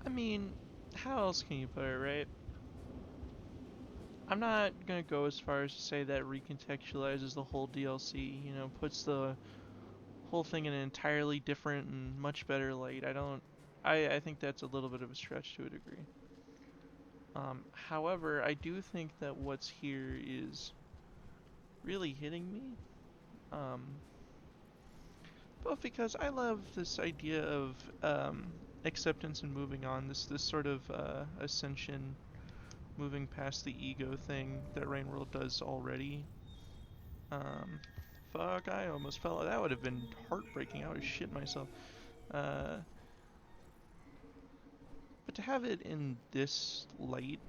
I mean, how else can you put it, right? I'm not gonna go as far as to say that recontextualizes the whole DLC, puts the whole thing in an entirely different and much better light. I think that's a little bit of a stretch to a degree. However, I do think that what's here is really hitting me. Um, both because I love this idea of acceptance and moving on. This sort of ascension, moving past the ego thing that Rain World does already. Um, fuck, I almost fell. That would have been heartbreaking. I would have shit myself. Uh, but to have it in this light,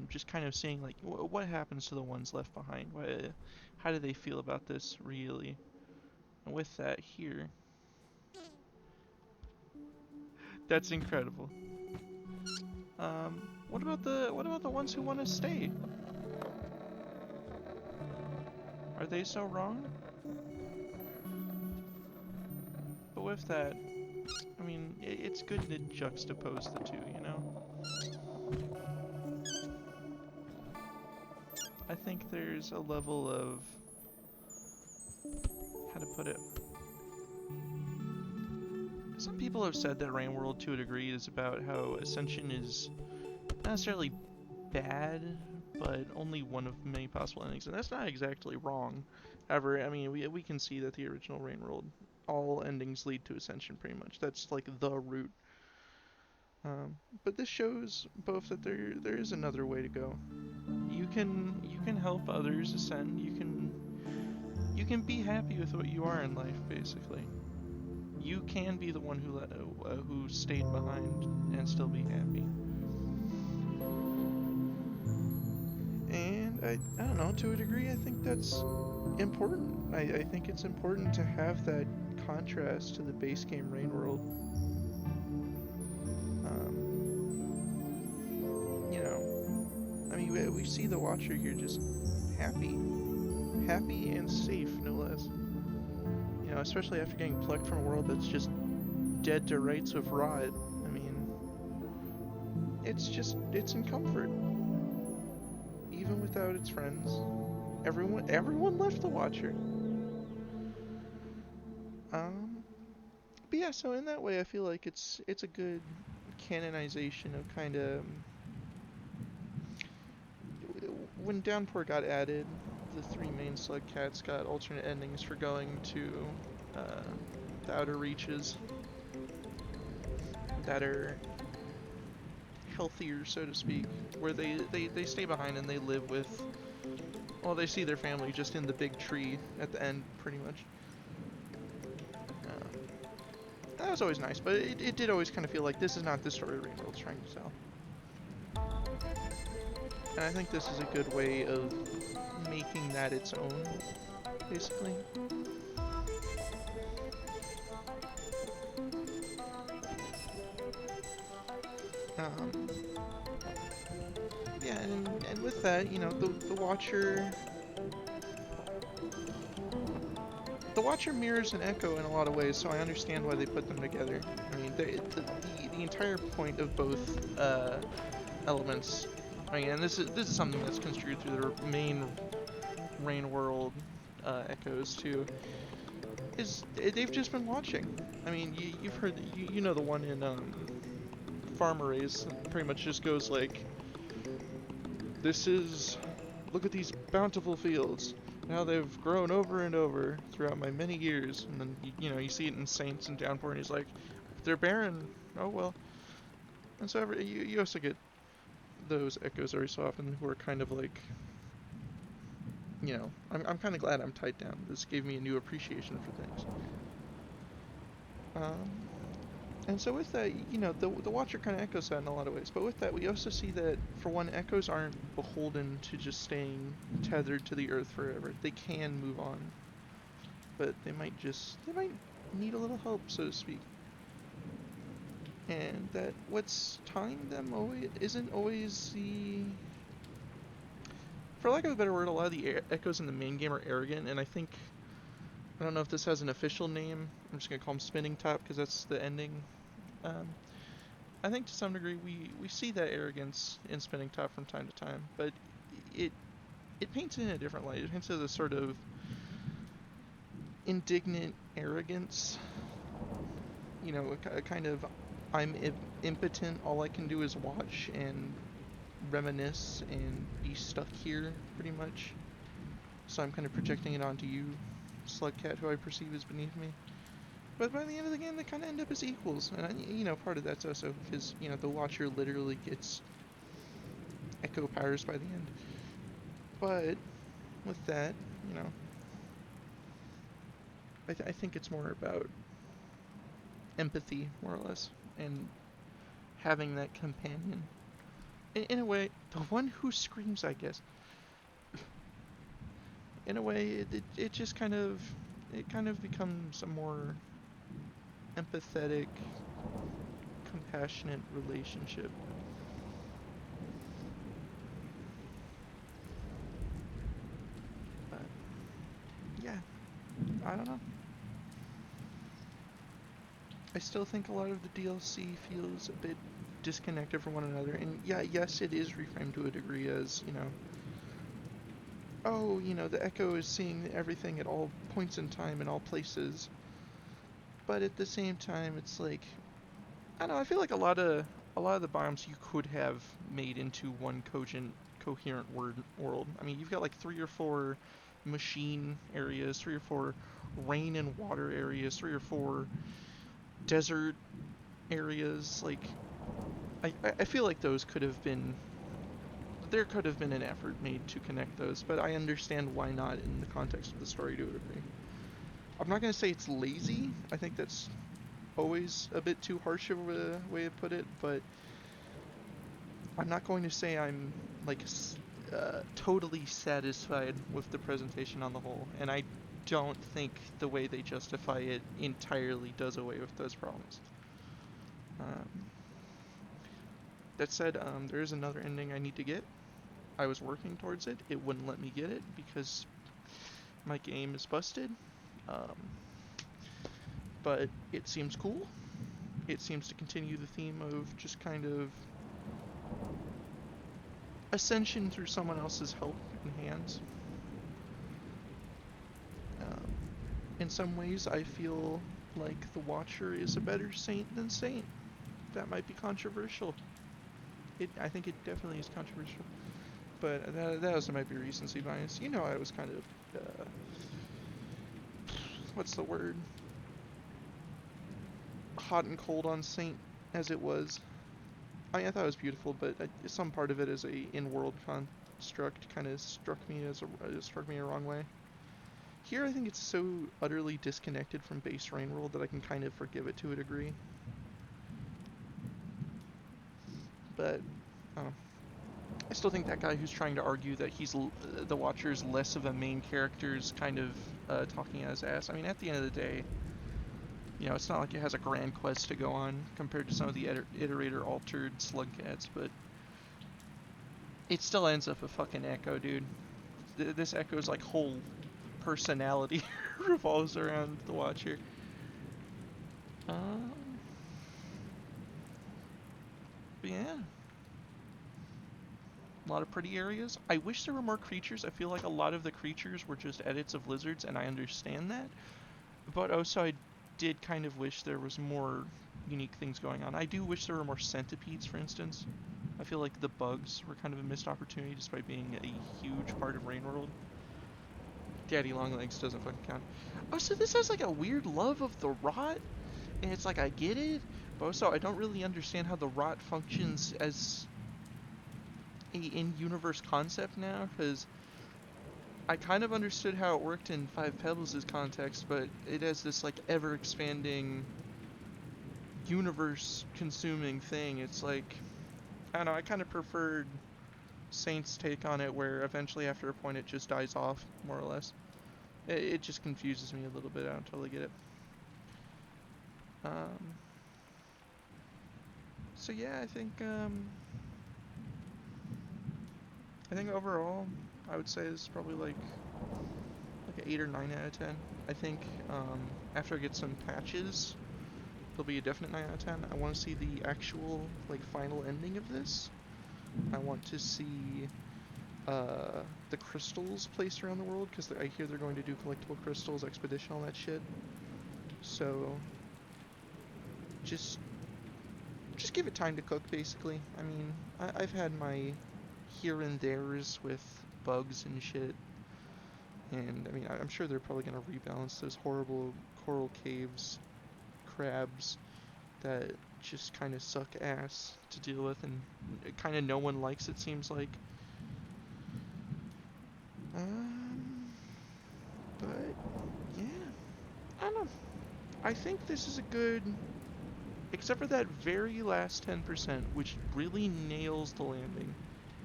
just kind of seeing like what happens to the ones left behind. How do they feel about this really? And with that here, that's incredible. What about the ones who want to stay? Are they so wrong? But with that, I mean, it's good to juxtapose the two, you know? I think there's a level of, how to put it, some people have said that Rain World to a degree is about how Ascension is not necessarily bad, but only one of many possible endings, and that's not exactly wrong. However, I mean, we can see that the original Rain World, all endings lead to Ascension pretty much. That's like the route. But this shows both that there is another way to go. You can help others ascend. You can be happy with what you are in life, basically. You can be the one who stayed behind and still be happy. And I don't know, to a degree, I think that's important. I think it's important to have that contrast to the base game Rain World. Um, you know, I mean, we see the Watcher here just happy, happy and safe, no less. Especially after getting plucked from a world that's just dead to rights with rot. I mean, it's in comfort, even without its friends. Everyone left the Watcher. Um, but yeah, so in that way, I feel like it's a good canonization of kind of when Downpour got added, the three main slug cats got alternate endings for going to uh, the outer reaches that are healthier, so to speak, where they stay behind and they live with. Well, they see their family just in the big tree at the end, pretty much. Um, that was always nice, but it did always kind of feel like this is not the story Rainworld's trying to tell. And I think this is a good way of making that its own, basically. Um, yeah, and with that, the Watcher mirrors an Echo in a lot of ways, so I understand why they put them together. I mean, the entire point of both elements. I mean, and this is something that's construed through the main Rain World echoes too. Is they've just been watching. I mean, you've heard you know the one in Farmer Race pretty much just goes like, this is look at these bountiful fields. Now they've grown over and over throughout my many years, and then you see it in Saints and Downpour, and he's like, they're barren. Oh well. And so you also get those echoes every so often who are kind of like, I'm kind of glad I'm tied down. This gave me a new appreciation for things. Um, and so with that, the Watcher kind of echoes that in a lot of ways. But with that, we also see that, for one, echoes aren't beholden to just staying tethered to the earth forever. They can move on, but they might need a little help, so to speak. And that what's tying them always isn't always the, for lack of a better word, a lot of the echoes in the main game are arrogant, and I don't know if this has an official name. I'm just gonna call them Spinning Top because that's the ending. Um, I think to some degree we see that arrogance in spinning top from time to time, but it it paints it in a different light. It paints it as a sort of indignant arrogance. You know, a kind of I'm impotent. All I can do is watch and reminisce and be stuck here, pretty much. So I'm kind of projecting it onto you, Slugcat, who I perceive as beneath me. But by the end of the game, they kind of end up as equals, and part of that's also because the Watcher literally gets echo powers by the end. But with that, you know, I think it's more about empathy, more or less, and having that companion. In a way, the one who screams, I guess. In a way, it just kind of becomes a more empathetic, compassionate relationship. But yeah, I don't know. I still think a lot of the DLC feels a bit disconnected from one another. And yeah, yes, it is reframed to a degree as, oh, the Echo is seeing everything at all points in time in all places. But at the same time, it's like, I don't know, I feel like a lot of the biomes you could have made into one coherent world. I mean, you've got like 3 or 4 machine areas, 3 or 4 rain and water areas, 3 or 4 desert areas. Like, I feel like those could have been there could have been an effort made to connect those, but I understand why not in the context of the story to a degree. I'm not gonna say it's lazy. I think that's always a bit too harsh of a way to put it, but I'm not going to say I'm like totally satisfied with the presentation on the whole, and I don't think the way they justify it entirely does away with those problems. Um, that said, there is another ending I need to get. I was working towards it. It wouldn't let me get it because my game is busted. Um, but it seems cool. It seems to continue the theme of just kind of ascension through someone else's help and hands. Um, in some ways, I feel like the Watcher is a better saint than Saint. That might be controversial. I think it definitely is controversial. But that also might be recency bias. I was kind of, what's the word? Hot and cold on Saint as it was. I thought it was beautiful, but some part of it as a in-world construct kind of struck me a wrong way. Here, I think it's so utterly disconnected from base Rain World that I can kind of forgive it to a degree. But I don't know. I still think that guy who's trying to argue that the Watcher's less of a main character is kind of talking out his ass. I mean, at the end of the day, it's not like it has a grand quest to go on compared to some of the iterator altered slugcats, but it still ends up a fucking Echo, dude. This Echo's like whole personality revolves around the Watcher. Um, but yeah, a lot of pretty areas. I wish there were more creatures. I feel like a lot of the creatures were just edits of lizards, and I understand that. But also, I did kind of wish there was more unique things going on. I do wish there were more centipedes, for instance. I feel like the bugs were kind of a missed opportunity despite being a huge part of Rain World. Daddy Longlegs doesn't fucking count. Oh, so this has like a weird love of the rot, and it's like I get it, but also I don't really understand how the rot functions as a in-universe concept now, because I kind of understood how it worked in Five Pebbles' context, but it has this like ever-expanding universe-consuming thing. It's like, I don't know, I kind of preferred Saint's take on it, where eventually after a point it just dies off, more or less. It just confuses me a little bit. I don't totally get it. Um, so yeah, I think overall, I would say this is probably like an 8 or 9 out of 10. I think after I get some patches, It'll be a definite 9 out of 10. I want to see the actual like final ending of this. I want to see the crystals placed around the world because I hear they're going to do collectible crystals, expedition, all that shit. So just just give it time to cook, basically. I mean, I've had my here and there's with bugs and shit, and I mean, I'm sure they're probably gonna rebalance those horrible coral caves, crabs that just kind of suck ass to deal with, and kind of no one likes. It seems like. Um, but yeah, I don't know. I think this is a good, except for that very last 10%, which really nails the landing.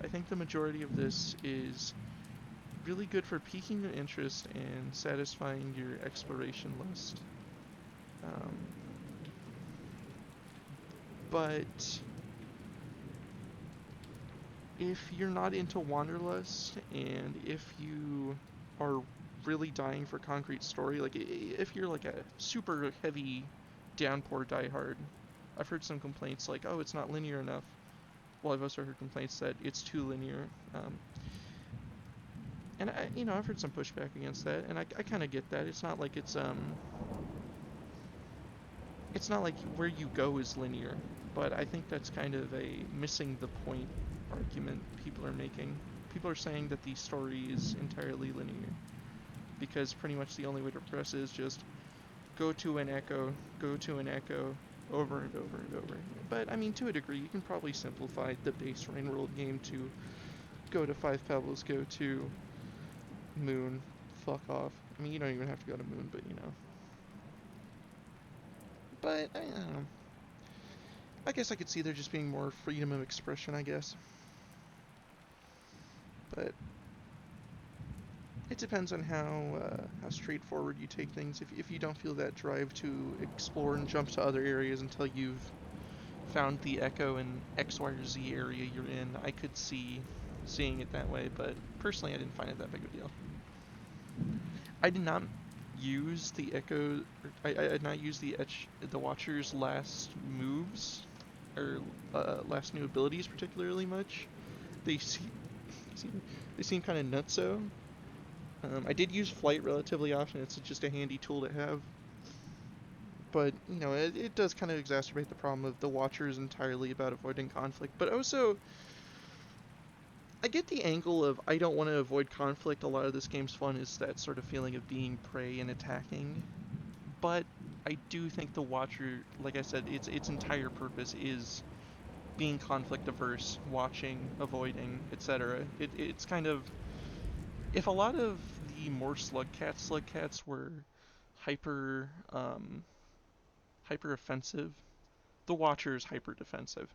I think the majority of this is really good for piquing your interest and satisfying your exploration list. Um, but if you're not into wanderlust and if you are really dying for concrete story, like if you're like a super heavy downpour diehard, I've heard some complaints like, oh, it's not linear enough. Well, I've also heard complaints that it's too linear. And I've heard some pushback against that, and I kind of get that. It's not like where you go is linear, but I think that's kind of a missing the point argument people are making. People are saying that the story is entirely linear because pretty much the only way to progress is just go to an echo, over and over and over. But I mean, to a degree, you can probably simplify the base Rain World game to go to Five Pebbles, go to Moon, fuck off. I mean, you don't even have to go to Moon, but you know. But I don't know. I guess I could see there just being more freedom of expression, I guess. But it depends on how straightforward you take things. If you don't feel that drive to explore and jump to other areas until you've found the echo in X, Y, or Z area you're in, I could see seeing it that way. But personally, I didn't find it that big of a deal. I did not use the echo. I did not use the Watcher's last moves or last new abilities particularly much. They seem they seem kind of nutso. I did use flight relatively often. It's just a handy tool to have. But, it does kind of exacerbate the problem of the Watcher is entirely about avoiding conflict. But also, I get the angle of I don't want to avoid conflict. A lot of this game's fun is that sort of feeling of being prey and attacking. But I do think the Watcher, like I said, its entire purpose is being conflict averse, watching, avoiding, etc. It's kind of, if a lot of the more slug cats were hyper hyper offensive, the Watcher is hyper defensive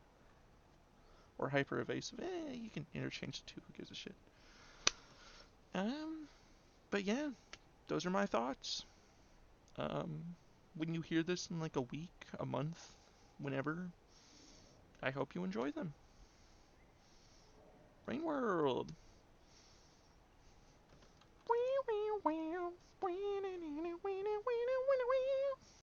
or hyper evasive. You can interchange the two. Who gives a shit? Um, but yeah, those are my thoughts. Um, when you hear this in like a week, a month, whenever, I hope you enjoy them. Rain World.